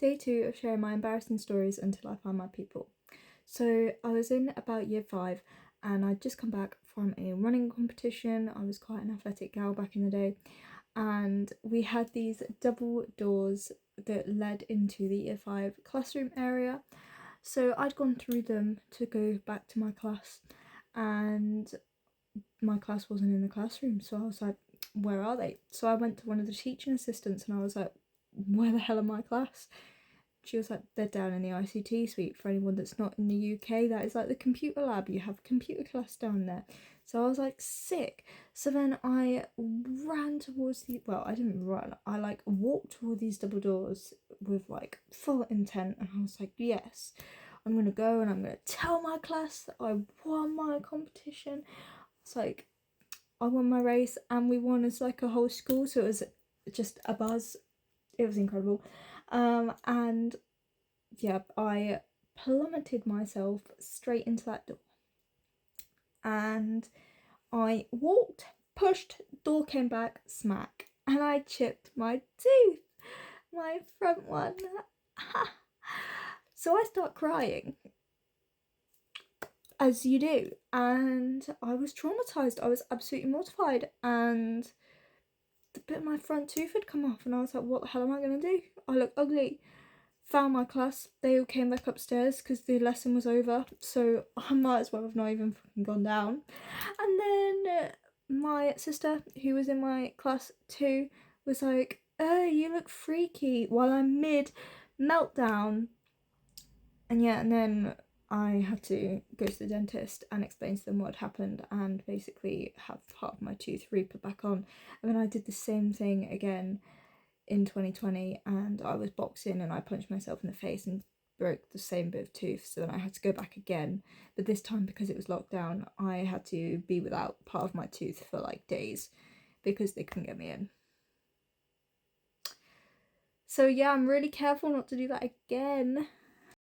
Day 2 of sharing my embarrassing stories until I find my people. So I was in about year 5 and I'd just come back from a running competition. I was quite an athletic gal back in the day, and we had these double doors that led into the year 5 classroom area. So I'd gone through them to go back to my class, and my class wasn't in the classroom, so I was like, where are they? So I went to one of the teaching assistants and I was like, where the hell are my class? She was like, they're down in the ICT suite. For anyone that's not in the UK, that is like the computer lab. You have computer class down there. So I was like, sick. So then I ran towards well, I didn't run. I like walked toward these double doors with like full intent, and I was like, yes, I'm gonna go and I'm gonna tell my class that I won my competition. It's like, I won my race and we won as like a whole school, so it was just a buzz. It was incredible. And yeah, I plummeted myself straight into that door. And I walked, pushed, door came back, smack, and I chipped my tooth, my front one. So I start crying, as you do, and I was traumatized. I was absolutely mortified, and the bit of my front tooth had come off, and I was like, what the hell am I gonna do? I look ugly. Found my class, they all came back upstairs because the lesson was over, so I might as well have not even fucking gone down. And then my sister, who was in my class too, was like, oh, you look freaky, while I'm mid meltdown. And yeah, and then I had to go to the dentist and explain to them what had happened and basically have part of my tooth re-put back on. And then I did the same thing again in 2020, and I was boxing and I punched myself in the face and broke the same bit of tooth, so then I had to go back again, but this time because it was locked down I had to be without part of my tooth for like days because they couldn't get me in. So yeah, I'm really careful not to do that again.